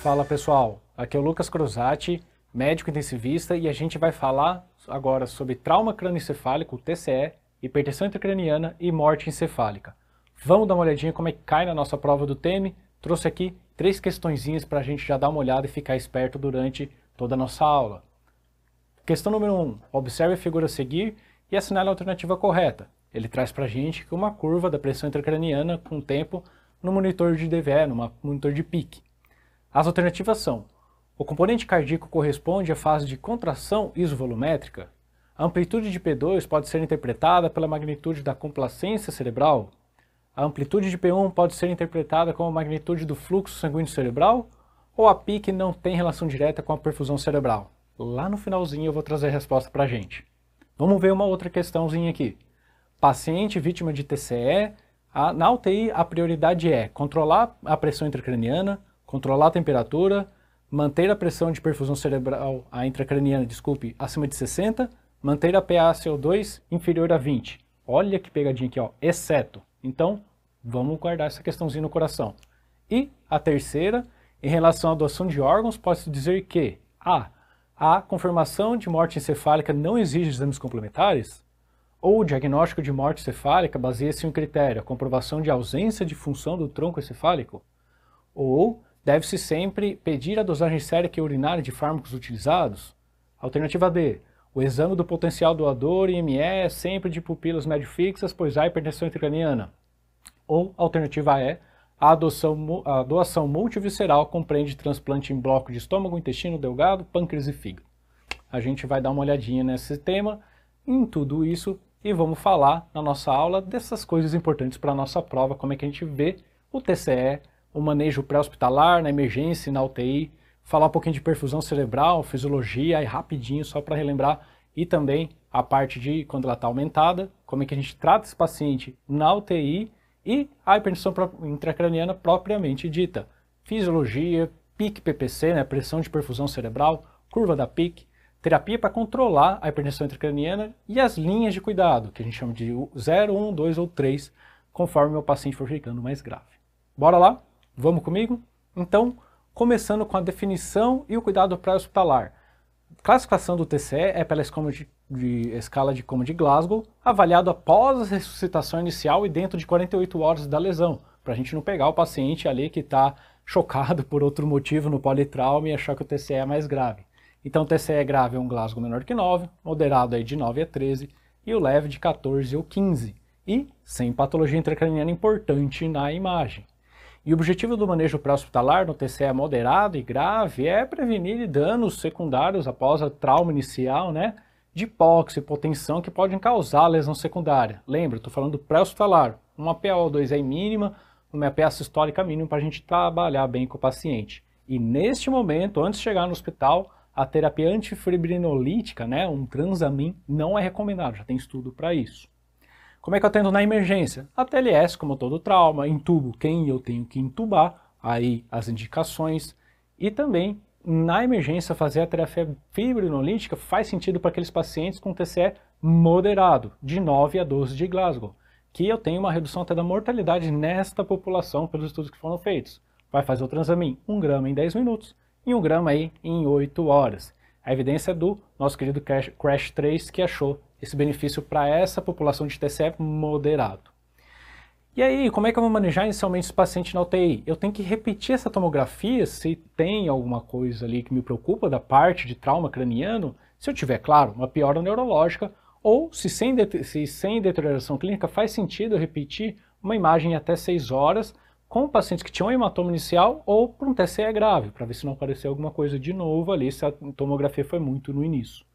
Fala pessoal, aqui é o Lucas Crosati, médico intensivista, e a gente vai falar agora sobre trauma crânioencefálico, TCE, hipertensão intracraniana e morte encefálica. Vamos dar uma olhadinha como é que cai na nossa prova do TEME. Trouxe aqui 3 questõezinhas para a gente já dar uma olhada e ficar esperto durante toda a nossa aula. Questão número 1, observe a figura a seguir e assinale a alternativa correta. Ele traz para a gente uma curva da pressão intracraniana com o tempo no monitor de DVE, no monitor de PIC. As alternativas são: o componente cardíaco corresponde à fase de contração isovolumétrica. A amplitude de P2 pode ser interpretada pela magnitude da complacência cerebral. A amplitude de P1 pode ser interpretada como a magnitude do fluxo sanguíneo cerebral. Ou a PIC não tem relação direta com a perfusão cerebral. Lá no finalzinho eu vou trazer a resposta para a gente. Vamos ver uma outra questãozinha aqui. Paciente vítima de TCE, na UTI a prioridade é controlar a pressão intracraniana, controlar a temperatura, manter a pressão de perfusão cerebral, a intracraniana, acima de 60, manter a PaCO2 inferior a 20. Olha que pegadinha aqui, ó, exceto. Então, vamos guardar essa questãozinha no coração. E a terceira, em relação à doação de órgãos, posso dizer que a confirmação de morte encefálica não exige exames complementares? Ou o diagnóstico de morte encefálica baseia-se em um critério, a comprovação de ausência de função do tronco encefálico? Ou deve-se sempre pedir a dosagem sérica e urinária de fármacos utilizados? Alternativa D. O exame do potencial doador em ME é sempre de pupilas médio fixas, pois há hipertensão intracraniana. Ou alternativa E. A doação multivisceral compreende transplante em bloco de estômago, intestino delgado, pâncreas e fígado. A gente vai dar uma olhadinha nesse tema, em tudo isso, e vamos falar na nossa aula dessas coisas importantes para a nossa prova, como é que a gente vê o TCE, o manejo pré-hospitalar, na emergência e na UTI, falar um pouquinho de perfusão cerebral, fisiologia, aí rapidinho só para relembrar, e também a parte de quando ela está aumentada, como é que a gente trata esse paciente na UTI e a hipertensão intracraniana propriamente dita. Fisiologia, PIC-PPC, né, pressão de perfusão cerebral, curva da PIC, terapia para controlar a hipertensão intracraniana e as linhas de cuidado, que a gente chama de 0, 1, 2 ou 3, conforme o paciente for ficando mais grave. Bora lá? Vamos comigo? Então, começando com a definição e o cuidado pré-hospitalar. Classificação do TCE é pela escala de coma de Glasgow, avaliado após a ressuscitação inicial e dentro de 48 horas da lesão, para a gente não pegar o paciente ali que está chocado por outro motivo no politrauma e achar que o TCE é mais grave. Então o TCE grave é um Glasgow menor que 9, moderado aí de 9 a 13 e o leve de 14 ou 15, e sem patologia intracraniana importante na imagem. E o objetivo do manejo pré-hospitalar no TCE moderado e grave é prevenir danos secundários após a trauma inicial, né, de hipóxia e hipotensão que podem causar lesão secundária. Lembra, estou falando pré-hospitalar, uma PaO2 aí mínima, uma PA sistólica mínima para a gente trabalhar bem com o paciente. E neste momento, antes de chegar no hospital, a terapia antifibrinolítica, né, um Transamin, não é recomendado, já tem estudo para isso. Como é que eu atendo na emergência? A TLS, como todo trauma, intubo quem eu tenho que intubar, aí as indicações, e também na emergência fazer a terapia fibrinolítica faz sentido para aqueles pacientes com TCE moderado, de 9 a 12 de Glasgow, que eu tenho uma redução até da mortalidade nesta população pelos estudos que foram feitos. Vai fazer o Transamin 1 grama em 10 minutos e 1 grama aí em 8 horas. A evidência é do nosso querido Crash 3 que achou esse benefício para essa população de TCE moderado. E aí, como é que eu vou manejar inicialmente esse paciente na UTI? Eu tenho que repetir essa tomografia se tem alguma coisa ali que me preocupa da parte de trauma craniano, se eu tiver, claro, uma piora neurológica, ou se sem deterioração clínica faz sentido eu repetir uma imagem até 6 horas com pacientes que tinham hematoma inicial ou para um TCE grave, para ver se não apareceu alguma coisa de novo ali, se a tomografia foi muito no início.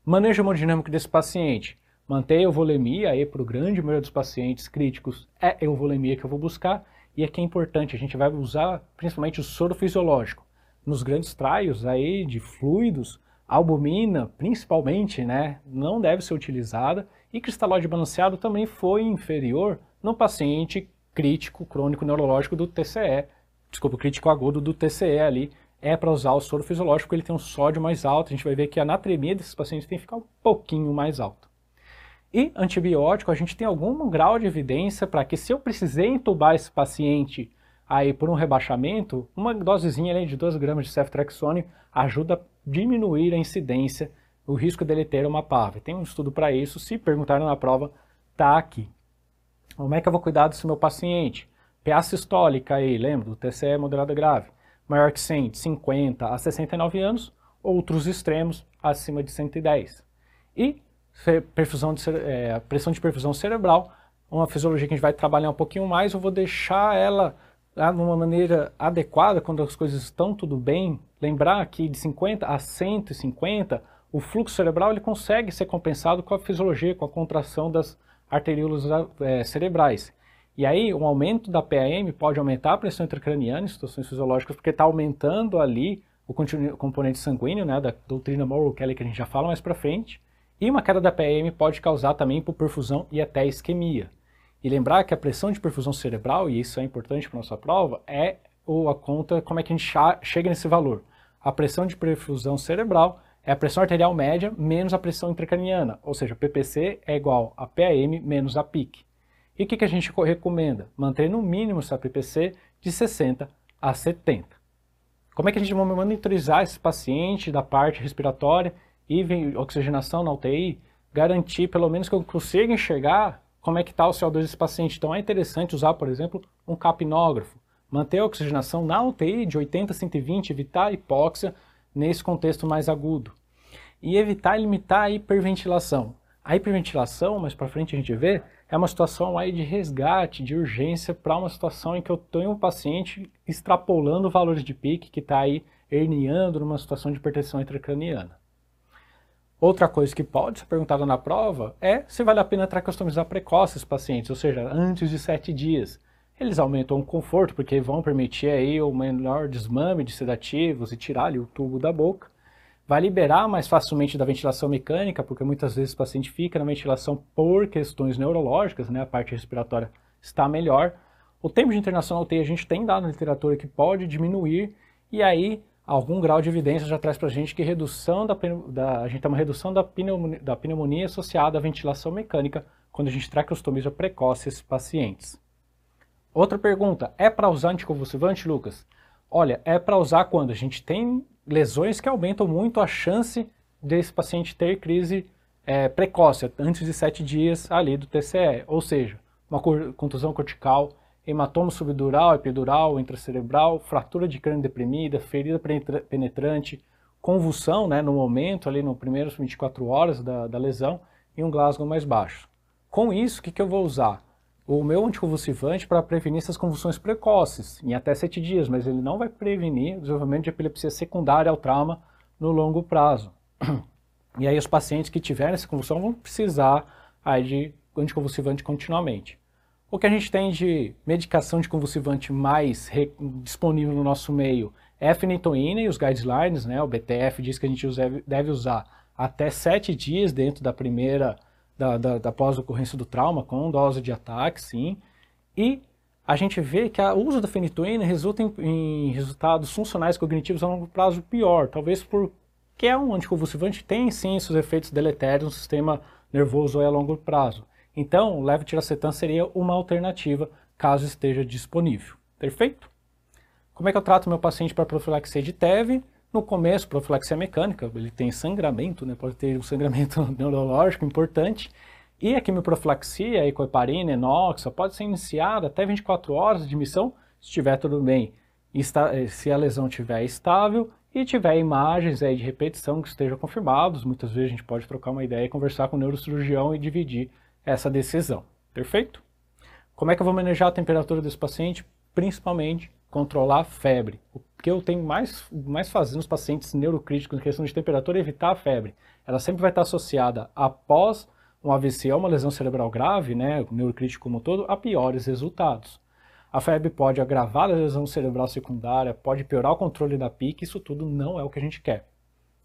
Manejo hemodinâmico desse paciente. Manter a euvolemia aí para o grande maioria dos pacientes críticos é a euvolemia que eu vou buscar, e aqui é importante, a gente vai usar principalmente o soro fisiológico. Nos grandes trials aí de fluidos, a albumina principalmente, né, não deve ser utilizada, e cristalóide balanceado também foi inferior no paciente crítico crônico neurológico do TCE, crítico agudo do TCE ali, é para usar o soro fisiológico, ele tem um sódio mais alto, a gente vai ver que a natremia desses pacientes tem que ficar um pouquinho mais alta. E antibiótico, a gente tem algum grau de evidência para que se eu precisei entubar esse paciente aí por um rebaixamento, uma dosezinha ali de 2 gramas de ceftriaxone ajuda a diminuir a incidência, o risco dele ter uma PAV. Tem um estudo para isso, se perguntarem na prova, tá aqui. Como é que eu vou cuidar desse meu paciente? PA sistólica aí, lembra do TCE moderado grave, maior que 100, de 50 a 69 anos, outros extremos acima de 110. E pressão de perfusão cerebral, uma fisiologia que a gente vai trabalhar um pouquinho mais, eu vou deixar ela de uma maneira adequada, quando as coisas estão tudo bem. Lembrar que de 50 a 150, o fluxo cerebral ele consegue ser compensado com a fisiologia, com a contração das arteríolas cerebrais. E aí, um aumento da PAM pode aumentar a pressão intracraniana em situações fisiológicas, porque está aumentando ali o componente sanguíneo, né, da doutrina Morrow-Kelly, que a gente já fala mais para frente. E uma queda da PAM pode causar também hipoperfusão e até isquemia. E lembrar que a pressão de perfusão cerebral, e isso é importante para a nossa prova, é a conta como é que a gente chega nesse valor. A pressão de perfusão cerebral é a pressão arterial média menos a pressão intracraniana, ou seja, PPC é igual a PAM menos a PIC. E o que a gente recomenda? Manter no mínimo essa PPC de 60 a 70. Como é que a gente vai monitorizar esse paciente da parte respiratória e oxigenação na UTI? Garantir pelo menos que eu consiga enxergar como é que está o CO2 desse paciente. Então é interessante usar, por exemplo, um capnógrafo. Manter a oxigenação na UTI de 80 a 120, evitar a hipóxia nesse contexto mais agudo. E evitar e limitar a hiperventilação. A hiperventilação, mais para frente a gente vê, é uma situação aí de resgate, de urgência, para uma situação em que eu tenho um paciente extrapolando valores de pique, que está aí herniando numa situação de hipertensão intracraniana. Outra coisa que pode ser perguntada na prova é se vale a pena traqueostomizar precoce esses pacientes, ou seja, antes de 7 dias. Eles aumentam o conforto, porque vão permitir aí o menor desmame de sedativos e tirar ali o tubo da boca. Vai liberar mais facilmente da ventilação mecânica, porque muitas vezes o paciente fica na ventilação por questões neurológicas, né? A parte respiratória está melhor. O tempo de internação na UTI a gente tem dado na literatura que pode diminuir, e aí algum grau de evidência já traz para a gente que a gente tem uma redução da pneumonia associada à ventilação mecânica quando a gente traqueostomiza precoce esses pacientes. Outra pergunta, é para usar anticonvulsivante, Lucas? Olha, é para usar quando a gente tem lesões que aumentam muito a chance desse paciente ter crise precoce, antes de 7 dias ali do TCE, ou seja, uma contusão cortical, hematoma subdural, epidural, intracerebral, fratura de crânio deprimida, ferida penetrante, convulsão, né, no momento, ali no primeiros 24 horas da lesão, e um Glasgow mais baixo. Com isso, o que eu vou usar? O meu anticonvulsivante para prevenir essas convulsões precoces, em até 7 dias, mas ele não vai prevenir o desenvolvimento de epilepsia secundária ao trauma no longo prazo. E aí os pacientes que tiverem essa convulsão vão precisar aí de anticonvulsivante continuamente. O que a gente tem de medicação de convulsivante mais disponível no nosso meio é a fenitoína, e os guidelines, né, o BTF diz que a gente deve usar até 7 dias dentro da primeira da pós-ocorrência do trauma, com dose de ataque, sim. E a gente vê que o uso da fenitoína resulta em resultados funcionais cognitivos a longo prazo pior, talvez porque um anticonvulsivante tem sim seus efeitos deletérios no sistema nervoso a longo prazo. Então, o levetiracetam seria uma alternativa caso esteja disponível. Perfeito? Como é que eu trato meu paciente para profilaxia de TEV? No começo, profilaxia mecânica, ele tem sangramento, né? Pode ter um sangramento neurológico importante. E a quimioprofilaxia, a ecoheparina, enoxa, pode ser iniciada até 24 horas de missão, se estiver tudo bem, se a lesão estiver estável e tiver imagens aí de repetição que estejam confirmados. Muitas vezes a gente pode trocar uma ideia e conversar com o neurocirurgião e dividir essa decisão. Perfeito? Como é que eu vou manejar a temperatura desse paciente? Principalmente controlar a febre. O que eu tenho mais fazendo nos pacientes neurocríticos em questão de temperatura é evitar a febre. Ela sempre vai estar associada após um AVC ou uma lesão cerebral grave, né, o neurocrítico como um todo, a piores resultados. A febre pode agravar a lesão cerebral secundária, pode piorar o controle da PIC, isso tudo não é o que a gente quer.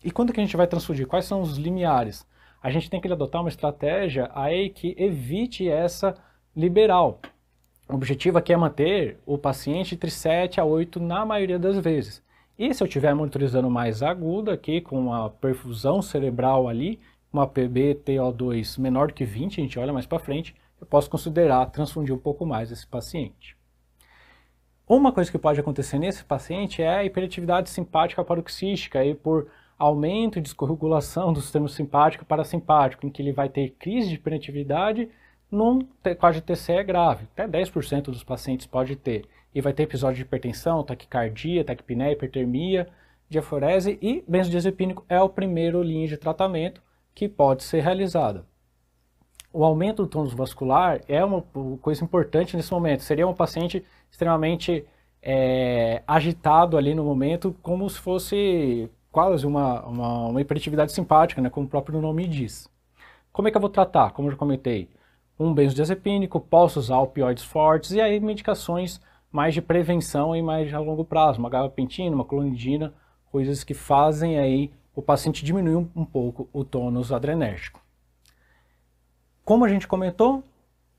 E quando que a gente vai transfundir? Quais são os limiares? A gente tem que adotar uma estratégia aí que evite essa liberal. O objetivo aqui é manter o paciente entre 7 a 8 na maioria das vezes. E se eu estiver monitorizando mais aguda aqui, com uma perfusão cerebral ali, uma PbTO2 menor do que 20, a gente olha mais para frente, eu posso considerar transfundir um pouco mais esse paciente. Uma coisa que pode acontecer nesse paciente é a hiperatividade simpática paroxística, e por aumento e descorregulação do sistema simpático e parasimpático, em que ele vai ter crise de hiperatividade num quadro de TCE grave. Até 10% dos pacientes pode ter. E vai ter episódio de hipertensão, taquicardia, taquipneia, hipertermia, diaforese, e benzodiazepínico é o primeiro linha de tratamento que pode ser realizada. O aumento do tônus vascular é uma coisa importante nesse momento. Seria um paciente extremamente agitado ali no momento, como se fosse quase uma hiperatividade simpática, né, como o próprio nome diz. Como é que eu vou tratar? Como eu já comentei, um benzodiazepínico, posso usar opioides fortes e aí medicações mais de prevenção e mais a longo prazo, uma gabapentina, uma clonidina, coisas que fazem aí o paciente diminuir um pouco o tônus adrenérgico. Como a gente comentou,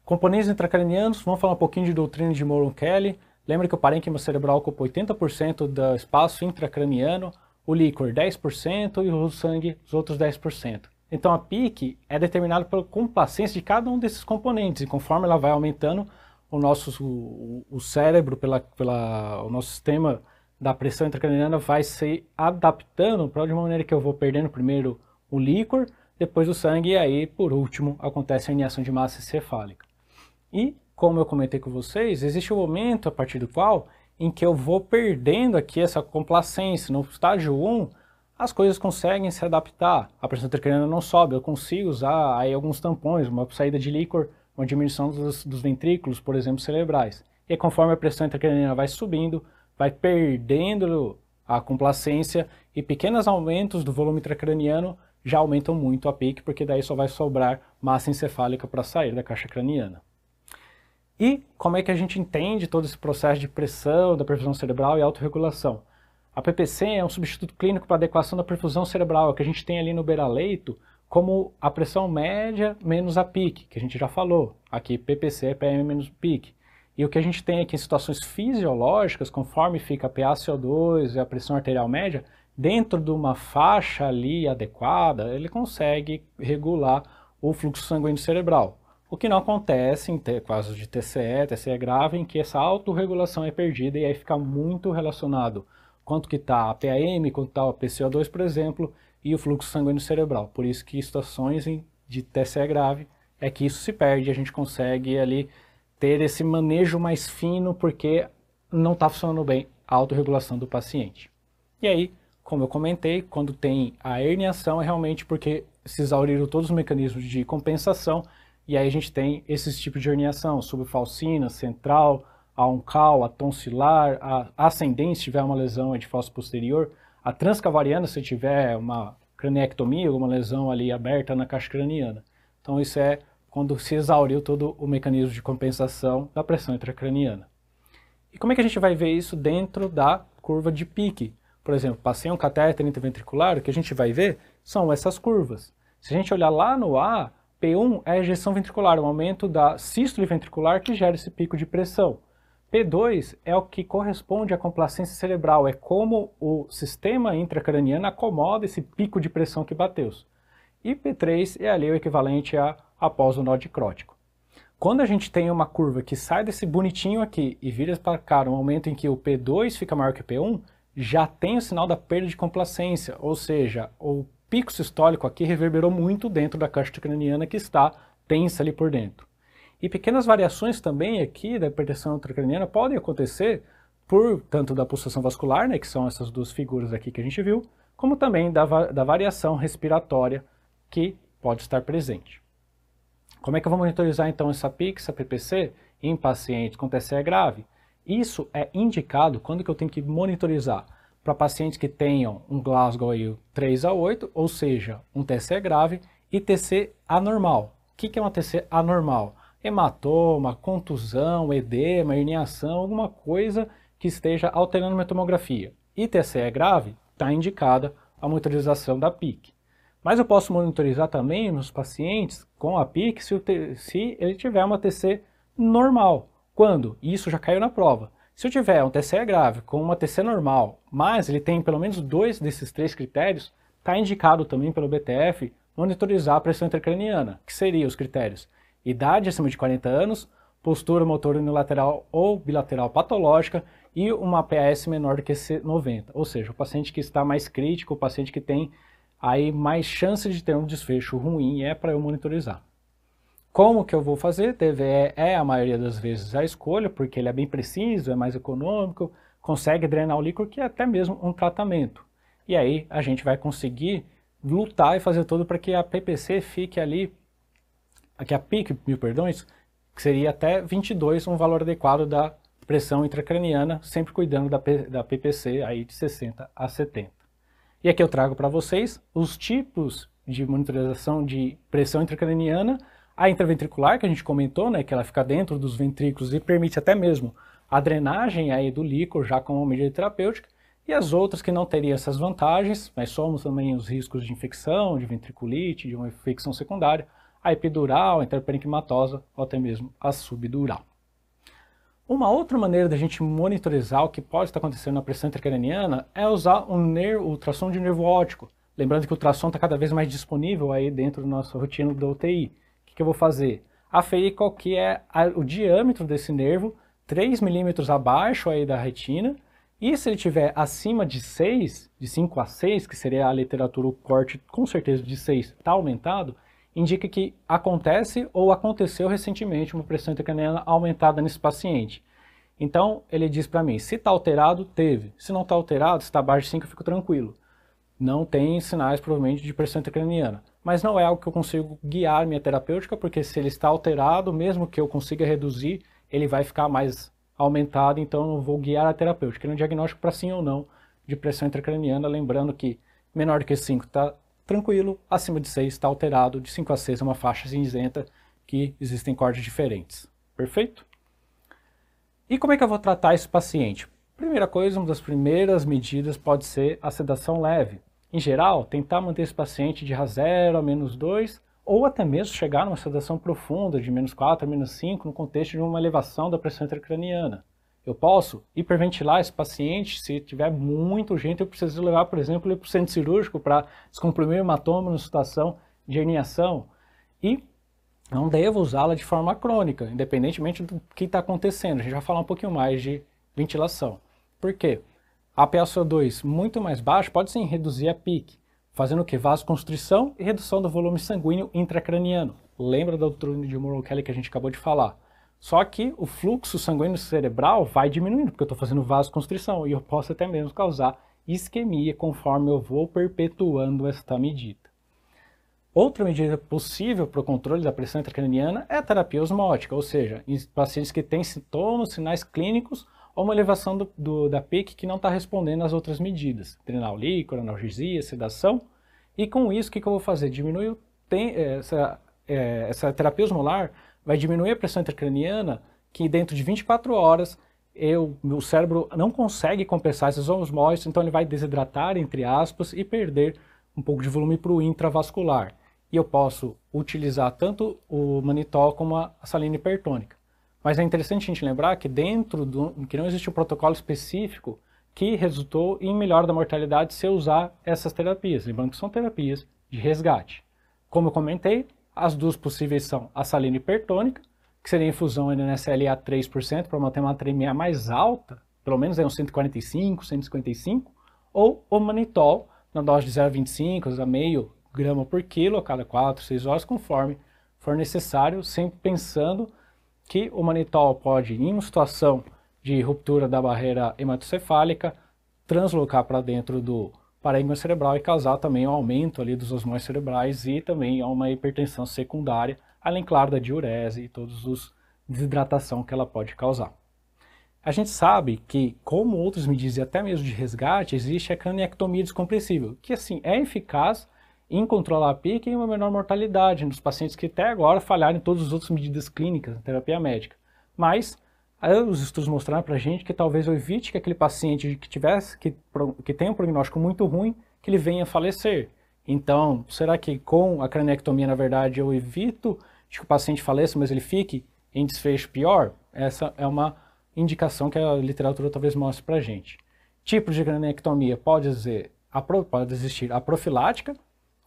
componentes intracranianos, vamos falar um pouquinho de doutrina de Morrow-Kelly. Lembra que o parênquima cerebral ocupa 80% do espaço intracraniano, o líquor 10% e o sangue os outros 10%. Então a PIC é determinada pela complacência de cada um desses componentes, e conforme ela vai aumentando, o cérebro, o nosso sistema da pressão intracraniana vai se adaptando para de uma maneira que eu vou perdendo primeiro o líquor, depois o sangue, e aí, por último, acontece a herniação de massa encefálica. E, como eu comentei com vocês, existe um momento a partir do qual em que eu vou perdendo aqui essa complacência. No estágio 1, as coisas conseguem se adaptar. A pressão intracraniana não sobe, eu consigo usar aí alguns tampões, uma saída de líquor, uma diminuição dos ventrículos, por exemplo, cerebrais. E conforme a pressão intracraniana vai subindo, vai perdendo a complacência, e pequenos aumentos do volume intracraniano já aumentam muito a PIC, porque daí só vai sobrar massa encefálica para sair da caixa craniana. E como é que a gente entende todo esse processo de pressão, da perfusão cerebral e autorregulação? A PPC é um substituto clínico para adequação da perfusão cerebral, que a gente tem ali no beira-leito como a pressão média menos a PIC, que a gente já falou. Aqui PPC é PM menos PIC. E o que a gente tem aqui em situações fisiológicas, conforme fica a PaCO2 e a pressão arterial média, dentro de uma faixa ali adequada, ele consegue regular o fluxo sanguíneo cerebral. O que não acontece em casos de TCE grave, em que essa autorregulação é perdida, e aí fica muito relacionado quanto que está a PAM, quanto está a PCO2, por exemplo, e o fluxo sanguíneo cerebral. Por isso que em situações de TCE grave é que isso se perde, a gente consegue ali ter esse manejo mais fino, porque não está funcionando bem a autorregulação do paciente. E aí, como eu comentei, quando tem a herniação é realmente porque se exauriram todos os mecanismos de compensação, e aí a gente tem esses tipos de herniação, subfalcina, central, a uncal, a tonsilar, a ascendente se tiver uma lesão de fossa posterior, a transcavariana se tiver uma craniectomia, alguma lesão ali aberta na caixa craniana. Então isso é quando se exauriu todo o mecanismo de compensação da pressão intracraniana. E como é que a gente vai ver isso dentro da curva de PIC? Por exemplo, passei um catéter intraventricular, o que a gente vai ver são essas curvas. Se a gente olhar lá no A, P1 é a ejeção ventricular, o aumento da sístole ventricular que gera esse pico de pressão. P2 é o que corresponde à complacência cerebral, é como o sistema intracraniano acomoda esse pico de pressão que bateu. E P3 é ali o equivalente a após o nó dicrótico. Quando a gente tem uma curva que sai desse bonitinho aqui e vira para cá, um momento em que o P2 fica maior que o P1, já tem o sinal da perda de complacência, ou seja, o pico sistólico aqui reverberou muito dentro da caixa craniana que está tensa ali por dentro. E pequenas variações também aqui da hipertensão intracraniana podem acontecer por tanto da pulsação vascular, né, que são essas duas figuras aqui que a gente viu, como também da variação respiratória que pode estar presente. Como é que eu vou monitorizar então essa PIC, essa PPC em pacientes com TCE grave? Isso é indicado quando que eu tenho que monitorizar para pacientes que tenham um Glasgow aí 3 a 8, ou seja, um TCE grave, e TC anormal. O que é uma TC anormal? Hematoma, contusão, edema, herniação, alguma coisa que esteja alterando a tomografia. E TCE grave, está indicada a monitorização da PIC. Mas eu posso monitorizar também nos pacientes com a PIC se ele tiver uma TC normal. Quando? Isso já caiu na prova. Se eu tiver um TCE grave com uma TC normal, mas ele tem pelo menos 2 desses 3 critérios, está indicado também pelo BTF monitorizar a pressão intracraniana, que seriam os critérios: idade acima de 40 anos, postura motor unilateral ou bilateral patológica e uma PAS menor do que 90, ou seja, o paciente que está mais crítico, o paciente que tem aí mais chance de ter um desfecho ruim, é para eu monitorizar. Como que eu vou fazer? TVE é a maioria das vezes a escolha, porque ele é bem preciso, é mais econômico, consegue drenar o líquido, que é até mesmo um tratamento. E aí a gente vai conseguir lutar e fazer tudo para que a PPC fique ali, que a PIC, que seria até 22, um valor adequado da pressão intracraniana, sempre cuidando da PPC aí de 60 a 70. E aqui eu trago para vocês os tipos de monitorização de pressão intracraniana, a intraventricular, que a gente comentou, né, que ela fica dentro dos ventrículos e permite até mesmo a drenagem aí do líquor, já como uma medida terapêutica, e as outras que não teriam essas vantagens, mas somos também os riscos de infecção, de ventriculite, de uma infecção secundária, a epidural, a intraparenquimatosa ou até mesmo a subdural. Uma outra maneira da gente monitorizar o que pode estar acontecendo na pressão intracraniana é usar o ultrassom de nervo óptico. Lembrando que o ultrassom está cada vez mais disponível aí dentro da nossa rotina da UTI. O que eu vou fazer? Aferir qual que é o diâmetro desse nervo, 3 milímetros abaixo aí da retina, e se ele estiver acima de 6, de 5 a 6, que seria a literatura, o corte com certeza de 6 está aumentado, indica que acontece ou aconteceu recentemente uma pressão intracraniana aumentada nesse paciente. Então ele diz para mim, se está alterado, teve. Se não está alterado, se está abaixo de 5, eu fico tranquilo. Não tem sinais provavelmente de pressão intracraniana. Mas não é algo que eu consigo guiar minha terapêutica, porque se ele está alterado, mesmo que eu consiga reduzir, ele vai ficar mais aumentado, então eu não vou guiar a terapêutica. No diagnóstico para sim ou não de pressão intracraniana, lembrando que menor do que 5 está tranquilo, acima de 6 está alterado, de 5 a 6 é uma faixa cinzenta, que existem cortes diferentes. Perfeito? E como é que eu vou tratar esse paciente? Primeira coisa, uma das primeiras medidas pode ser a sedação leve. Em geral, tentar manter esse paciente de A0 a -2, ou até mesmo chegar numa sedação profunda de -4 a -5 no contexto de uma elevação da pressão intracraniana. Eu posso hiperventilar esse paciente, se tiver muito urgente, eu preciso levar, por exemplo, ele para o centro cirúrgico para descomprimir o hematoma numa situação de herniação. E não devo usá-la de forma crônica, independentemente do que está acontecendo. A gente vai falar um pouquinho mais de ventilação. Por quê? A PaCO2 muito mais baixa pode sim reduzir a PIC, fazendo o que? Vasoconstrição e redução do volume sanguíneo intracraniano. Lembra da doutrina de Morrow-Kelly que a gente acabou de falar? Só que o fluxo sanguíneo cerebral vai diminuindo, porque eu estou fazendo vasoconstrição, e eu posso até mesmo causar isquemia conforme eu vou perpetuando esta medida. Outra medida possível para o controle da pressão intracraniana é a terapia osmótica, ou seja, em pacientes que têm sintomas, sinais clínicos, ou uma elevação da PIC que não está respondendo às outras medidas, drenar o líquor, analgesia, sedação, e com isso o que eu vou fazer? Diminuir essa terapia osmolar vai diminuir a pressão intracraniana, que dentro de 24 horas meu cérebro não consegue compensar esses osmoses, então ele vai desidratar, entre aspas, e perder um pouco de volume para o intravascular. E eu posso utilizar tanto o manitol como a salina hipertônica. Mas é interessante a gente lembrar que que não existe um protocolo específico que resultou em melhora da mortalidade se eu usar essas terapias. Lembrando que são terapias de resgate. Como eu comentei, as duas possíveis são a salina hipertônica, que seria infusão NSL a 3% para manter uma atremia mais alta, pelo menos é uns 145, 155, ou o manitol, na dose de 0,25 a meio grama por quilo a cada 4, 6 horas, conforme for necessário, sempre pensando que o manitol pode, em uma situação de ruptura da barreira hematocefálica, translocar para dentro do parênquima cerebral e causar também um aumento ali dos osmoses cerebrais e também uma hipertensão secundária, além, claro, da diurese e todos os desidratação que ela pode causar. A gente sabe que, como outras medidas e até mesmo de resgate, existe a craniectomia descompressível, que assim é eficaz em controlar a PIC e uma menor mortalidade nos pacientes que até agora falharam em todas as outras medidas clínicas da terapia médica. Mas os estudos mostraram para a gente que talvez eu evite que aquele paciente que tenha um prognóstico muito ruim, que ele venha a falecer. Então, será que com a craniectomia, na verdade, eu evito de que o paciente faleça, mas ele fique em desfecho pior? Essa é uma indicação que a literatura talvez mostre para a gente. Tipos de craniectomia pode existir a profilática,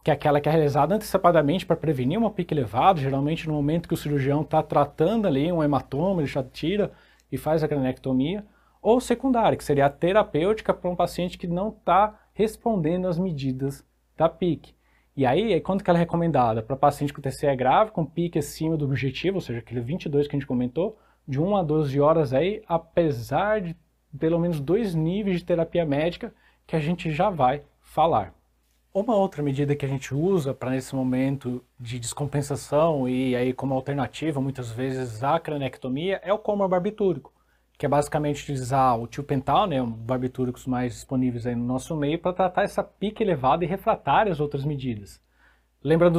que é aquela que é realizada antecipadamente para prevenir uma pique elevada, geralmente no momento que o cirurgião está tratando ali um hematoma, ele já tira e faz a cranectomia, ou secundária, que seria a terapêutica para um paciente que não está respondendo às medidas da pique. E aí, quando que ela é recomendada? Para paciente com TCE grave, com pique acima do objetivo, ou seja, aquele 22 que a gente comentou, de 1 a 12 horas aí, apesar de pelo menos 2 níveis de terapia médica que a gente já vai falar. Uma outra medida que a gente usa para nesse momento de descompensação e aí como alternativa muitas vezes à cranectomia é o coma barbitúrico, que é basicamente utilizar o tiopental, né, os barbitúricos mais disponíveis aí no nosso meio para tratar essa pique elevada e refratária às outras medidas. Lembra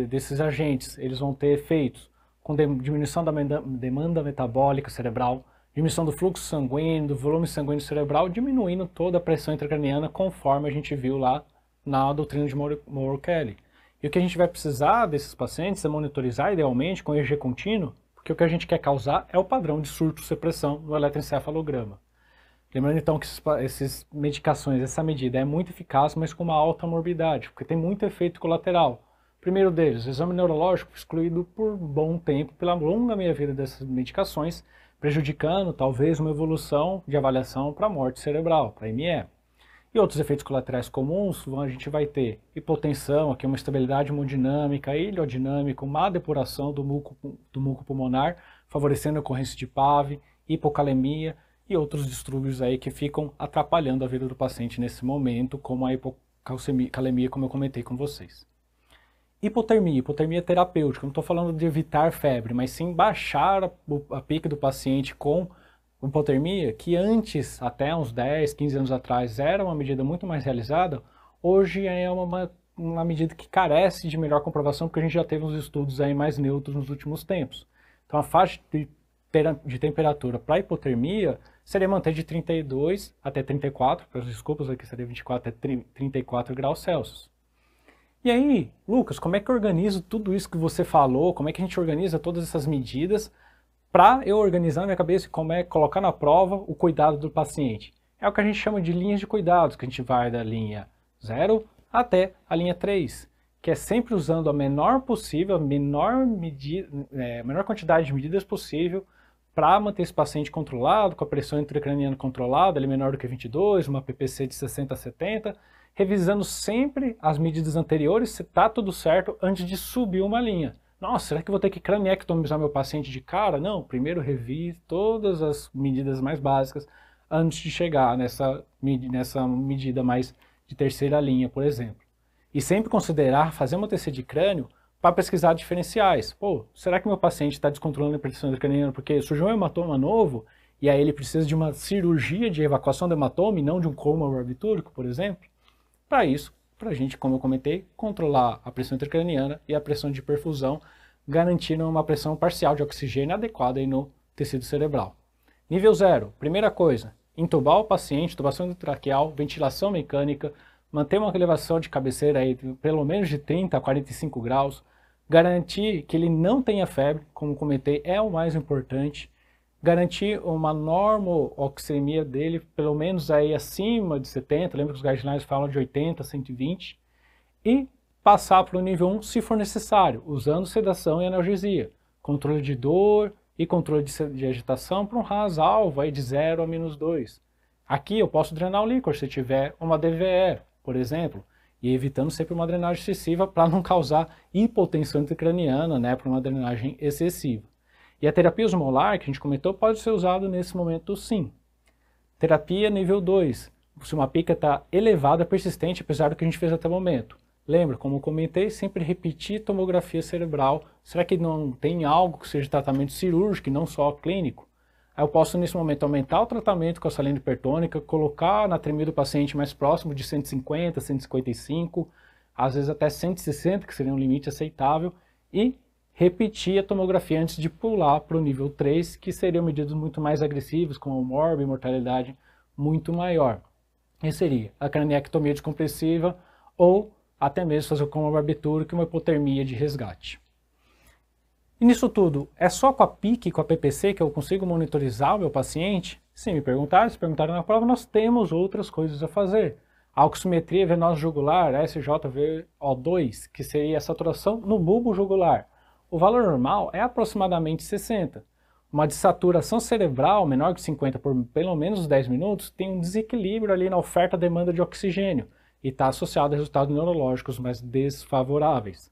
desses agentes, eles vão ter efeitos com diminuição da demanda metabólica cerebral, diminuição do fluxo sanguíneo, do volume sanguíneo cerebral, diminuindo toda a pressão intracraniana conforme a gente viu lá na doutrina de Moore-Kelly. E o que a gente vai precisar desses pacientes é monitorizar idealmente com EEG contínuo, porque o que a gente quer causar é o padrão de surto-supressão no eletroencefalograma. Lembrando então que essas medicações, essa medida é muito eficaz, mas com uma alta morbidade, porque tem muito efeito colateral. Primeiro deles, o exame neurológico excluído por bom tempo, pela longa meia-vida dessas medicações, prejudicando talvez uma evolução de avaliação para morte cerebral, para ME. E outros efeitos colaterais comuns, a gente vai ter hipotensão, aqui uma estabilidade hemodinâmica, iliodinâmica, má depuração do muco pulmonar, favorecendo a ocorrência de PAV, hipocalemia e outros distúrbios aí que ficam atrapalhando a vida do paciente nesse momento, como a hipocalemia, como eu comentei com vocês. Hipotermia terapêutica, não estou falando de evitar febre, mas sim baixar a pique do paciente com hipotermia, que antes, até uns 10, 15 anos atrás, era uma medida muito mais realizada, hoje é uma medida que carece de melhor comprovação, porque a gente já teve uns estudos aí mais neutros nos últimos tempos. Então a faixa de temperatura para hipotermia seria manter de 32 até 34, peço desculpas, aqui seria 24 até 34 graus Celsius. E aí, Lucas, como é que eu organizo tudo isso que você falou, como é que a gente organiza todas essas medidas para eu organizar na minha cabeça como é colocar na prova o cuidado do paciente? É o que a gente chama de linhas de cuidados, que a gente vai da linha 0 até a linha 3, que é sempre usando a menor possível, a menor quantidade de medidas possível para manter esse paciente controlado, com a pressão intracraniana controlada, ele menor do que 22, uma PPC de 60 a 70, revisando sempre as medidas anteriores, se está tudo certo, antes de subir uma linha. Nossa, será que eu vou ter que craniectomizar meu paciente de cara? Não, primeiro revise todas as medidas mais básicas antes de chegar nessa medida mais de terceira linha, por exemplo. E sempre considerar fazer uma TC de crânio para pesquisar diferenciais. Pô, será que meu paciente está descontrolando a pressão intracraniana porque surgiu um hematoma novo e aí ele precisa de uma cirurgia de evacuação do hematoma e não de um coma barbitúrico, por exemplo? Para isso, para a gente, como eu comentei, controlar a pressão intracraniana e a pressão de perfusão, garantindo uma pressão parcial de oxigênio adequada aí no tecido cerebral. Nível 0, primeira coisa, intubar o paciente, intubação endotraqueal, ventilação mecânica, manter uma elevação de cabeceira aí pelo menos de 30 a 45 graus, garantir que ele não tenha febre, como comentei, é o mais importante, garantir uma normo-oxemia dele, pelo menos aí acima de 70, lembra que os guidelines falam de 80 a 120, e passar para o nível 1 se for necessário, usando sedação e analgesia, controle de dor e controle de agitação para um RAS-alvo aí de 0 a -2. Aqui eu posso drenar o líquor se tiver uma DVE, por exemplo, e evitando sempre uma drenagem excessiva para não causar hipotensão intracraniana, né, por uma drenagem excessiva. E a terapia osmolar, que a gente comentou, pode ser usada nesse momento sim. Terapia nível 2, se uma pica está elevada, persistente, apesar do que a gente fez até o momento. Lembra, como eu comentei, sempre repetir tomografia cerebral. Será que não tem algo que seja tratamento cirúrgico e não só clínico? Aí eu posso, nesse momento, aumentar o tratamento com a salina hipertônica, colocar na tremia do paciente mais próximo de 150, 155, às vezes até 160, que seria um limite aceitável, e repetir a tomografia antes de pular para o nível 3, que seriam medidas muito mais agressivas, com morbo e mortalidade muito maior. E seria a craniectomia descompressiva ou até mesmo fazer o coma barbitúrico e uma hipotermia de resgate. E nisso tudo, é só com a PIC e com a PPC que eu consigo monitorizar o meu paciente? Se perguntaram na prova, nós temos outras coisas a fazer. a oximetria venosa jugular, SJVO2, que seria a saturação no bulbo jugular. O valor normal é aproximadamente 60. Uma dessaturação cerebral menor que 50 por pelo menos 10 minutos tem um desequilíbrio ali na oferta-demanda de oxigênio e está associado a resultados neurológicos mais desfavoráveis.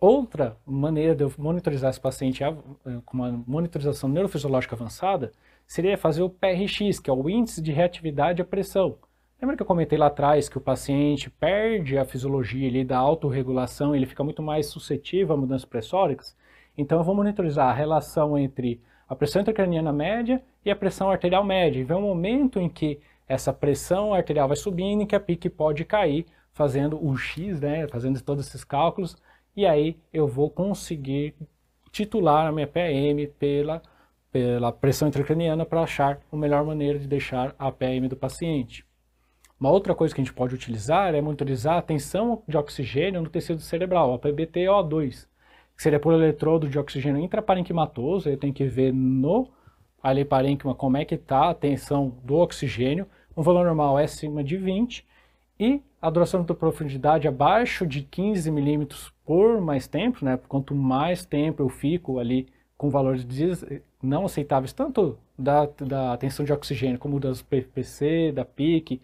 Outra maneira de eu monitorizar esse paciente com uma monitorização neurofisiológica avançada seria fazer o PRX, que é o índice de reatividade à pressão. Lembra que eu comentei lá atrás que o paciente perde a fisiologia ali da autorregulação, ele fica muito mais suscetível a mudanças pressóricas? Então eu vou monitorizar a relação entre a pressão intracraniana média e a pressão arterial média, e ver um momento em que essa pressão arterial vai subindo e que a pique pode cair, fazendo o X, né, fazendo todos esses cálculos, e aí eu vou conseguir titular a minha PM pela pressão intracraniana para achar a melhor maneira de deixar a PM do paciente. Uma outra coisa que a gente pode utilizar é monitorizar a tensão de oxigênio no tecido cerebral, a PbTO2, que seria por eletrodo de oxigênio intraparenquimatoso. Eu tenho que ver no parênquima como é que está a tensão do oxigênio. Um valor normal é acima de 20 e a duração de profundidade abaixo de 15 milímetros por mais tempo, né? Quanto mais tempo eu fico ali com valores não aceitáveis, tanto da tensão de oxigênio como das PPC, da PIC,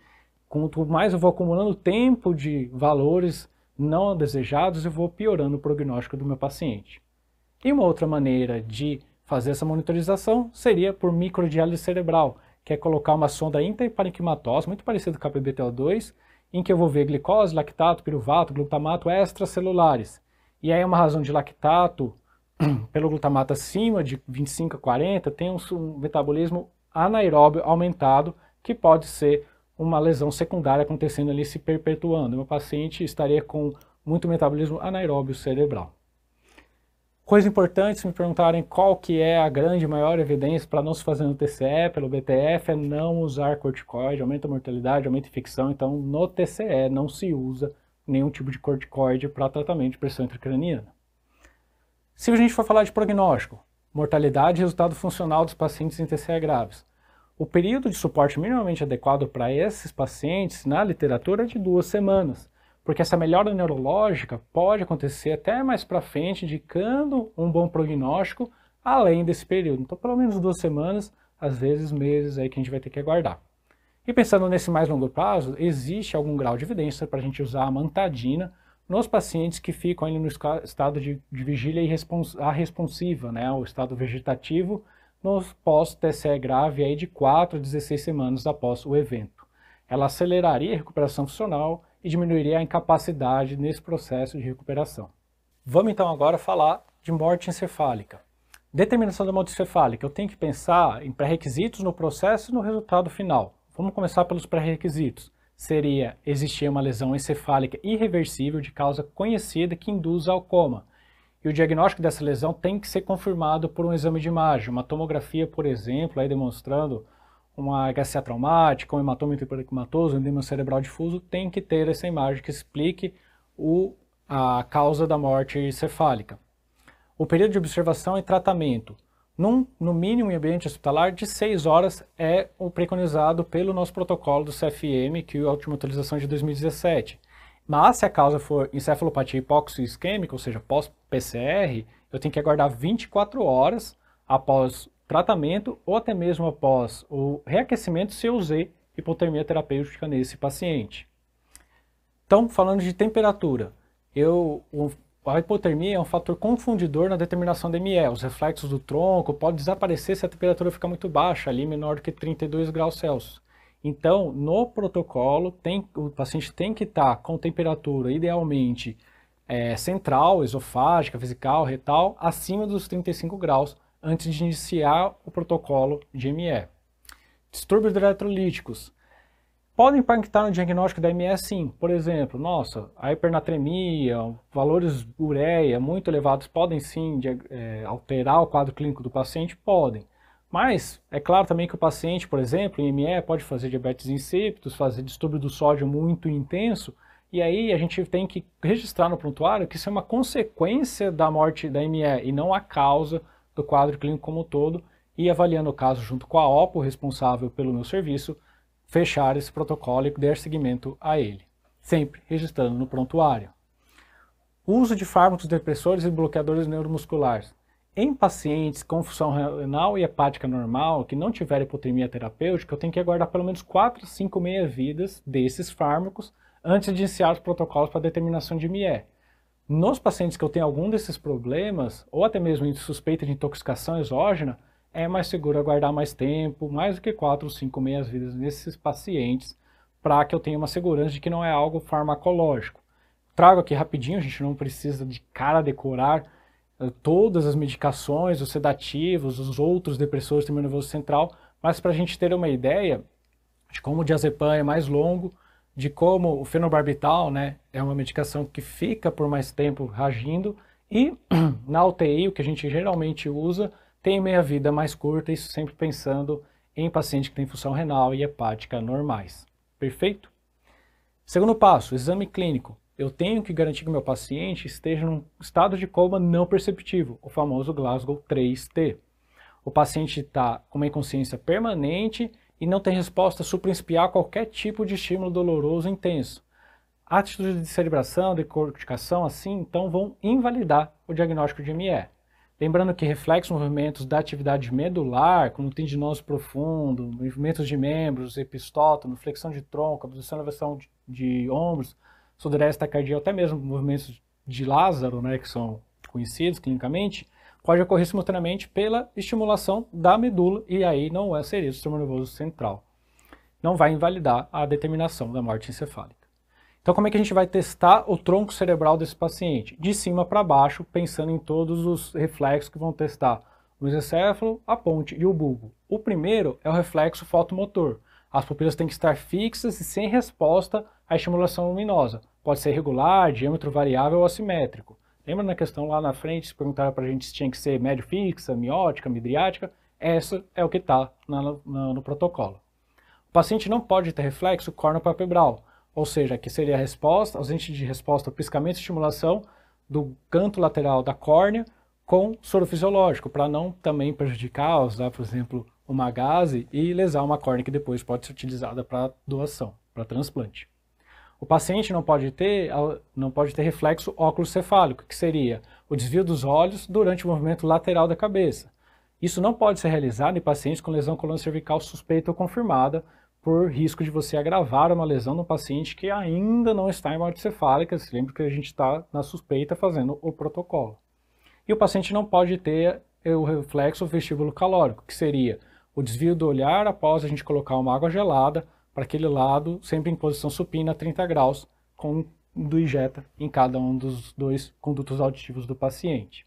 quanto mais eu vou acumulando tempo de valores não desejados, eu vou piorando o prognóstico do meu paciente. E uma outra maneira de fazer essa monitorização seria por microdiálise cerebral, que é colocar uma sonda intraparenquimatosa, muito parecida com a PbTO2, em que eu vou ver glicose, lactato, piruvato, glutamato extracelulares. E aí uma razão de lactato pelo glutamato acima de 25 a 40 tem um metabolismo anaeróbio aumentado, que pode ser uma lesão secundária acontecendo ali, se perpetuando. Meu paciente estaria com muito metabolismo anaeróbio cerebral. Coisa importante, se me perguntarem qual que é a grande maior evidência para não se fazer no TCE, pelo BTF, é não usar corticoide, aumenta a mortalidade, aumenta a infecção. Então no TCE não se usa nenhum tipo de corticoide para tratamento de pressão intracraniana. Se a gente for falar de prognóstico, mortalidade e resultado funcional dos pacientes em TCE graves, o período de suporte minimamente adequado para esses pacientes na literatura é de 2 semanas, porque essa melhora neurológica pode acontecer até mais para frente, indicando um bom prognóstico além desse período. Então, pelo menos 2 semanas, às vezes meses aí que a gente vai ter que aguardar. E pensando nesse mais longo prazo, existe algum grau de evidência para a gente usar a amantadina nos pacientes que ficam ali no estado de vigília responsiva, né, o estado vegetativo, no pós-TCE grave aí de 4 a 16 semanas após o evento. Ela aceleraria a recuperação funcional e diminuiria a incapacidade nesse processo de recuperação. Vamos então agora falar de morte encefálica. Determinação da morte encefálica, eu tenho que pensar em pré-requisitos no processo e no resultado final. Vamos começar pelos pré-requisitos. Seria existir uma lesão encefálica irreversível de causa conhecida que induza ao coma. E o diagnóstico dessa lesão tem que ser confirmado por um exame de imagem, uma tomografia, por exemplo, aí demonstrando uma HCA traumática, um hematoma intraparenquimatoso, um edema cerebral difuso, tem que ter essa imagem que explique a causa da morte encefálica. O período de observação e tratamento, no mínimo em ambiente hospitalar, de 6 horas é o preconizado pelo nosso protocolo do CFM, que é a última atualização de 2017. Mas se a causa for encefalopatia hipóxico-isquêmica, ou seja, pós-PCR, eu tenho que aguardar 24 horas após tratamento ou até mesmo após o reaquecimento se eu usei hipotermia terapêutica nesse paciente. Então, falando de temperatura, a hipotermia é um fator confundidor na determinação da ME. Os reflexos do tronco podem desaparecer se a temperatura ficar muito baixa, ali menor do que 32 graus Celsius. Então, no protocolo, o paciente tem que estar com temperatura, idealmente, central, esofágica, vesical, retal, acima dos 35 graus, antes de iniciar o protocolo de ME. Distúrbios eletrolíticos. Podem impactar no diagnóstico da ME, sim. Por exemplo, a hipernatremia, valores ureia muito elevados podem sim alterar o quadro clínico do paciente? Podem. Mas é claro também que o paciente, por exemplo, em ME pode fazer diabetes insípidos, fazer distúrbio do sódio muito intenso, e aí a gente tem que registrar no prontuário que isso é uma consequência da morte da ME e não a causa do quadro clínico como um todo, e avaliando o caso junto com a OPO, responsável pelo meu serviço, fechar esse protocolo e dar seguimento a ele, sempre registrando no prontuário. O uso de fármacos depressores e bloqueadores neuromusculares. Em pacientes com função renal e hepática normal, que não tiverem hipotermia terapêutica, eu tenho que aguardar pelo menos 4 a 5 meia-vidas desses fármacos antes de iniciar os protocolos para determinação de ME. Nos pacientes que eu tenho algum desses problemas, ou até mesmo em suspeita de intoxicação exógena, é mais seguro aguardar mais tempo, mais do que 4 ou 5 meias-vidas nesses pacientes, para que eu tenha uma segurança de que não é algo farmacológico. Trago aqui rapidinho, a gente não precisa de cara decorar todas as medicações, os sedativos, os outros depressores do sistema nervoso central, mas para a gente ter uma ideia de como o diazepam é mais longo, de como o fenobarbital, né, é uma medicação que fica por mais tempo agindo, e na UTI, o que a gente geralmente usa, tem meia-vida mais curta, isso sempre pensando em paciente que tem função renal e hepática normais. Perfeito? Segundo passo, exame clínico. Eu tenho que garantir que o meu paciente esteja num estado de coma não perceptivo, o famoso Glasgow 3T. O paciente está com uma inconsciência permanente e não tem resposta supraespiar a qualquer tipo de estímulo doloroso intenso. Atitude de cerebração, de corticação, assim, então vão invalidar o diagnóstico de ME. Lembrando que reflexos movimentos da atividade medular, como tendinose profundo, movimentos de membros, epistótomo, flexão de tronco, abdução e elevação de ombros, sudorese, taquicardia, até mesmo movimentos de Lázaro, né, que são conhecidos clinicamente, pode ocorrer simultaneamente pela estimulação da medula e aí não seria o sistema nervoso central. Não vai invalidar a determinação da morte encefálica. Então como é que a gente vai testar o tronco cerebral desse paciente? De cima para baixo, pensando em todos os reflexos que vão testar o mesencéfalo, a ponte e o bulbo. O primeiro é o reflexo fotomotor. As pupilas têm que estar fixas e sem resposta à estimulação luminosa. Pode ser irregular, diâmetro variável ou assimétrico. Lembra na questão lá na frente, se perguntaram para a gente se tinha que ser médio fixa, miótica, midriática? Essa é o que está no protocolo. O paciente não pode ter reflexo corneopalpebral, ou seja, que seria a resposta, ausente de resposta ao piscamento e estimulação do canto lateral da córnea com soro fisiológico, para não também prejudicar, usar, por exemplo, uma gase e lesar uma córnea que depois pode ser utilizada para doação, para transplante. O paciente não pode ter reflexo óculo-cefálico, que seria o desvio dos olhos durante o movimento lateral da cabeça. Isso não pode ser realizado em pacientes com lesão coluna-cervical suspeita ou confirmada, por risco de você agravar uma lesão no paciente que ainda não está em morte cefálica. Se lembra que a gente está na suspeita fazendo o protocolo. E o paciente não pode ter o reflexo vestíbulo calórico, que seria o desvio do olhar após a gente colocar uma água gelada para aquele lado, sempre em posição supina, 30 graus, com do injeta em cada um dos dois condutos auditivos do paciente.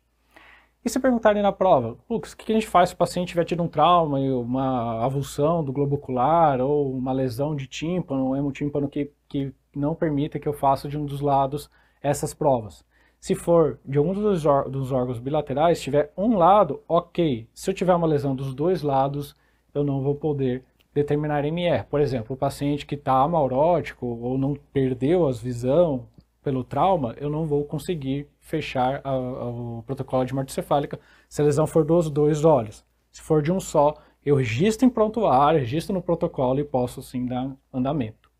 E se perguntarem na prova, Lucas, o que a gente faz se o paciente tiver tido um trauma, uma avulsão do globo ocular, ou uma lesão de tímpano, um hemotímpano que não permita que eu faça de um dos lados essas provas? Se for de algum dos órgãos bilaterais, tiver um lado, ok. Se eu tiver uma lesão dos dois lados, eu não vou poder determinar ME. Por exemplo, o paciente que está amaurótico ou não perdeu a visão pelo trauma, eu não vou conseguir fechar o protocolo de morte cefálica se a lesão for dos dois olhos. Se for de um só, eu registro em prontuário, registro no protocolo e posso sim dar andamento.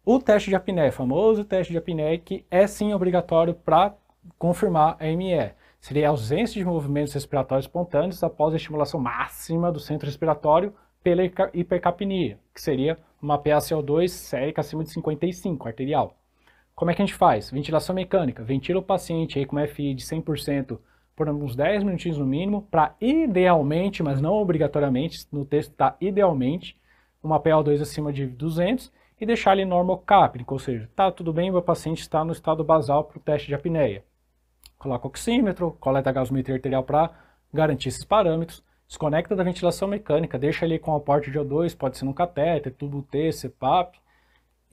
O teste de apneia, famoso teste de apneia, que é sim obrigatório para confirmar a ME. Seria a ausência de movimentos respiratórios espontâneos após a estimulação máxima do centro respiratório pela hipercapnia, que seria uma PaCO2 sérica acima de 55, arterial. Como é que a gente faz? Ventilação mecânica. Ventila o paciente aí com uma FI de 100% por uns 10 minutinhos no mínimo, para idealmente, mas não obrigatoriamente, no texto está idealmente, uma PaO2 acima de 200 e deixar ele normocápnico, ou seja, tá tudo bem, meu paciente está no estado basal para o teste de apneia. Coloca oxímetro, coleta a gasometria arterial para garantir esses parâmetros, desconecta da ventilação mecânica, deixa ele com aporte de O2, pode ser num catéter, tubo T, CPAP,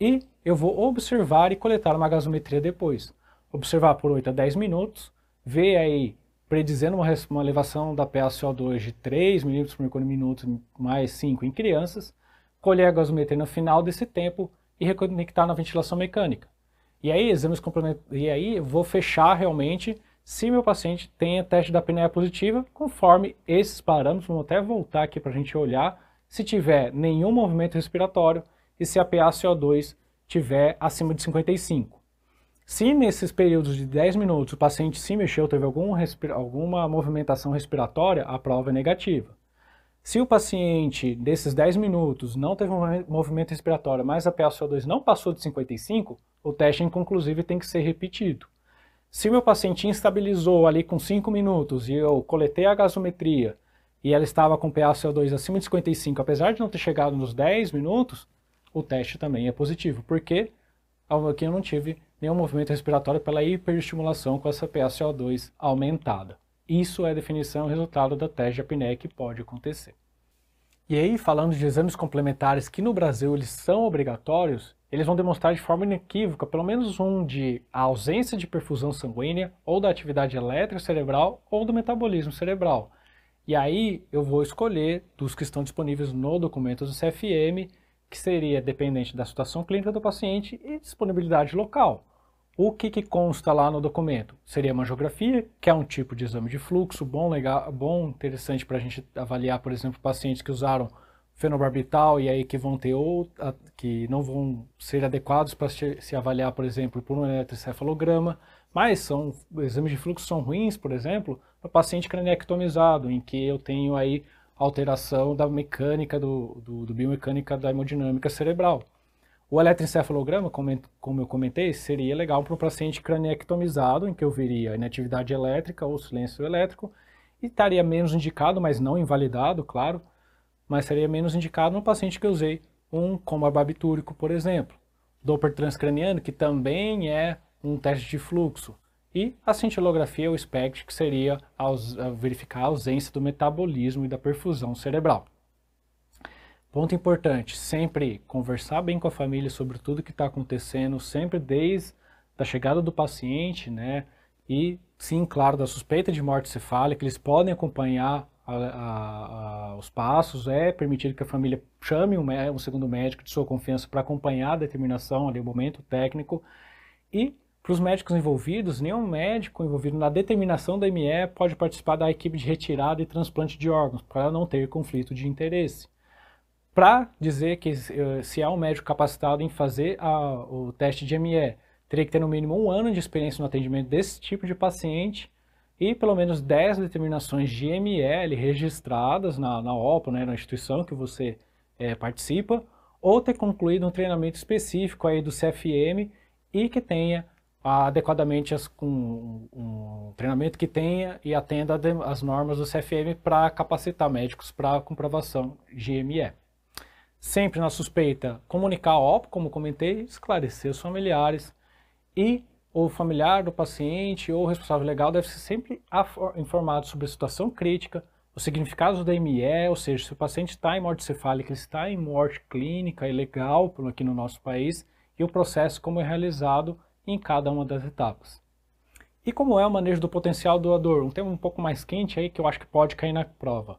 e eu vou observar e coletar uma gasometria depois. Observar por 8 a 10 minutos, ver aí, predizendo uma elevação da PaCO2 de 3 ml por mercúrio minuto mais 5 em crianças, colher a gasometria no final desse tempo e reconectar na ventilação mecânica. E aí, exames complementares, e aí eu vou fechar realmente se meu paciente tem teste da apneia positiva, conforme esses parâmetros, vamos até voltar aqui para a gente olhar se tiver nenhum movimento respiratório e se a PaCO2 tiver acima de 55. Se nesses períodos de 10 minutos o paciente se mexeu, teve alguma movimentação respiratória, a prova é negativa. Se o paciente, desses 10 minutos, não teve um movimento respiratório, mas a PaCO2 não passou de 55, o teste inconclusivo tem que ser repetido. Se meu paciente instabilizou ali com 5 minutos e eu coletei a gasometria e ela estava com PaCO2 acima de 55, apesar de não ter chegado nos 10 minutos, o teste também é positivo, porque aqui eu não tive nenhum movimento respiratório pela hiperestimulação com essa PaCO2 aumentada. Isso é definição e resultado da teste de apneia que pode acontecer. E aí, falando de exames complementares que no Brasil eles são obrigatórios, eles vão demonstrar de forma inequívoca pelo menos um de a ausência de perfusão sanguínea, ou da atividade elétrica cerebral, ou do metabolismo cerebral. E aí eu vou escolher dos que estão disponíveis no documento do CFM, que seria dependente da situação clínica do paciente e disponibilidade local. O que consta lá no documento? Seria a mangiografia, que é um tipo de exame de fluxo bom, legal, bom, interessante para a gente avaliar, por exemplo, pacientes que usaram fenobarbital e aí que vão ter que não vão ser adequados para se avaliar, por exemplo, por um eletroencefalograma, mas exames de fluxo são ruins, por exemplo, no paciente craniectomizado, em que eu tenho aí alteração da mecânica, do biomecânica da hemodinâmica cerebral. O eletroencefalograma, como eu comentei, seria legal para um paciente craniectomizado, em que eu veria inatividade elétrica ou silêncio elétrico, e estaria menos indicado, mas não invalidado, claro, mas seria menos indicado no paciente que eu usei um coma barbitúrico, por exemplo. Doppler transcraniano, que também é um teste de fluxo. E a cintilografia, o SPECT, que seria verificar a ausência do metabolismo e da perfusão cerebral. Ponto importante, sempre conversar bem com a família sobre tudo que está acontecendo, sempre desde a chegada do paciente, né? E sim, claro, da suspeita de morte cefálica, eles podem acompanhar os passos, é permitido que a família chame um segundo médico de sua confiança para acompanhar a determinação, ali, o momento técnico. E para os médicos envolvidos, nenhum médico envolvido na determinação da ME pode participar da equipe de retirada e transplante de órgãos, para não ter conflito de interesse. Para dizer que se há um médico capacitado em fazer o teste de ME, teria que ter no mínimo 1 ano de experiência no atendimento desse tipo de paciente e pelo menos 10 determinações de ML registradas na OPA, né, na instituição que você participa, ou ter concluído um treinamento específico aí do CFM e que tenha adequadamente um treinamento que tenha e atenda as normas do CFM para capacitar médicos para comprovação de ME. Sempre na suspeita, comunicar a OPA, como comentei, esclarecer os familiares e o familiar do paciente ou o responsável legal deve ser sempre informado sobre a situação crítica, os significados da ME, ou seja, se o paciente está em morte cefálica, ele está em morte clínica e legal aqui no nosso país e o processo como é realizado em cada uma das etapas. E como é o manejo do potencial doador? Um tema um pouco mais quente aí que eu acho que pode cair na prova.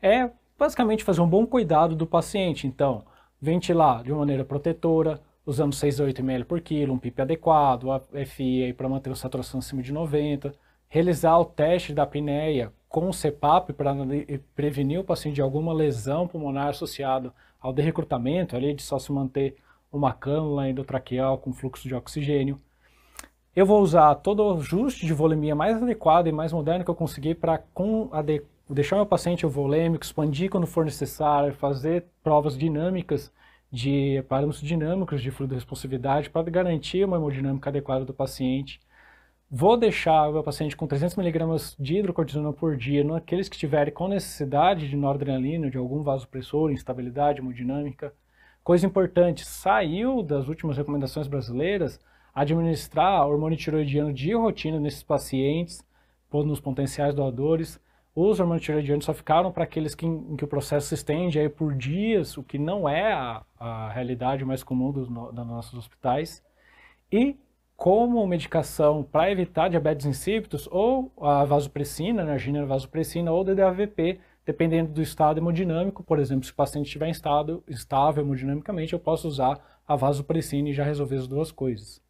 É basicamente fazer um bom cuidado do paciente, então ventilar de uma maneira protetora, usando 6 a 8 ml por quilo, um PIP adequado, a FI para manter a saturação acima de 90, realizar o teste da apneia com o CPAP para prevenir o paciente de alguma lesão pulmonar associada ao derrecrutamento, ali de só se manter uma cânula endotraqueal com fluxo de oxigênio. Eu vou usar todo o ajuste de volemia mais adequado e mais moderno que eu conseguir para deixar meu paciente volêmico, expandir quando for necessário, fazer provas dinâmicas de parâmetros dinâmicos de fluido responsividade para garantir uma hemodinâmica adequada do paciente. Vou deixar o meu paciente com 300 mg de hidrocortisona por dia naqueles que tiverem com necessidade de noradrenalina, de algum vasopressor, instabilidade hemodinâmica. Coisa importante, saiu das últimas recomendações brasileiras administrar hormônio tiroidiano de rotina nesses pacientes, nos potenciais doadores. Os hormônios tiroidianos só ficaram para aqueles em que o processo se estende aí por dias, o que não é a realidade mais comum dos nossos hospitais. E como medicação para evitar diabetes insípidos, ou a vasopressina, né, a ginero-vasopressina, ou DDAVP, dependendo do estado hemodinâmico. Por exemplo, se o paciente estiver em estado estável hemodinamicamente, eu posso usar a vasopressina e já resolver as duas coisas,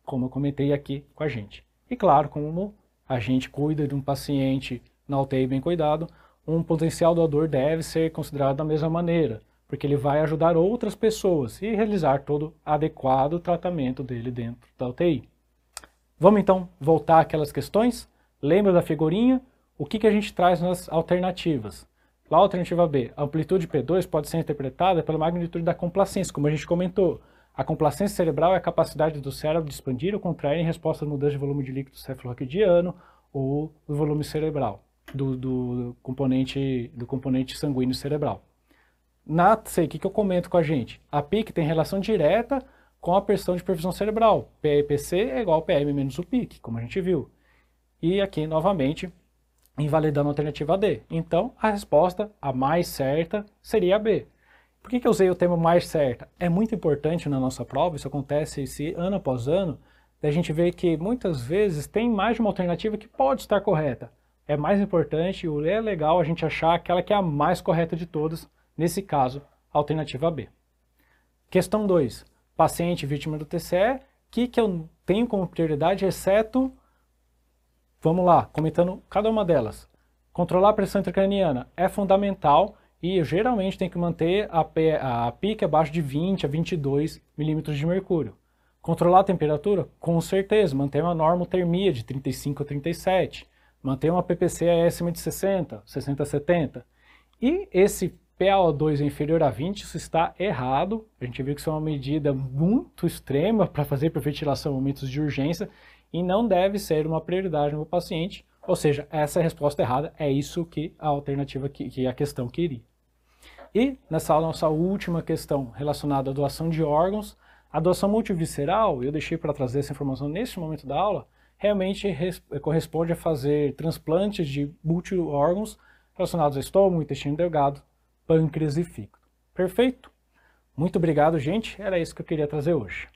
como eu comentei aqui com a gente. E claro, como a gente cuida de um paciente na UTI bem cuidado, um potencial doador deve ser considerado da mesma maneira, porque ele vai ajudar outras pessoas e realizar todo adequado tratamento dele dentro da UTI. Vamos então voltar àquelas questões? Lembra da figurinha? O que a gente traz nas alternativas? Lá, a alternativa B, a amplitude P2 pode ser interpretada pela magnitude da complacência, como a gente comentou. A complacência cerebral é a capacidade do cérebro de expandir ou contrair em resposta à mudança de volume de líquido cefalorraquidiano ou do volume cerebral, do componente sanguíneo cerebral. Na C, o que eu comento com a gente? A PIC tem relação direta com a pressão de perfusão cerebral. PEPC é igual a PM menos o PIC, como a gente viu. E aqui, novamente, invalidando a alternativa D. Então, a resposta, a mais certa, seria a B. Por que eu usei o termo mais certa? É muito importante na nossa prova, isso acontece ano após ano, a gente vê que muitas vezes tem mais de uma alternativa que pode estar correta. É mais importante, é legal a gente achar aquela que é a mais correta de todas, nesse caso, a alternativa B. Questão 2. Paciente vítima do TCE, que eu tenho como prioridade, exceto, vamos lá, comentando cada uma delas. Controlar a pressão intracraniana é fundamental e eu geralmente tenho que manter a PIC abaixo de 20 a 22 milímetros de mercúrio. Controlar a temperatura? Com certeza, manter uma normotermia de 35 a 37, manter uma PPC acima de 60, 60 a 70. E esse PaO2 é inferior a 20, isso está errado. A gente viu que isso é uma medida muito extrema para fazer hiperventilação em momentos de urgência e não deve ser uma prioridade no paciente. Ou seja, essa é a resposta errada, é isso que a alternativa, que a questão queria. E nessa nossa última questão relacionada à doação de órgãos, a doação multivisceral, eu deixei para trazer essa informação neste momento da aula, realmente corresponde a fazer transplantes de multi-órgãos relacionados a estômago, intestino delgado, pâncreas e fígado. Perfeito? Muito obrigado, gente. Era isso que eu queria trazer hoje.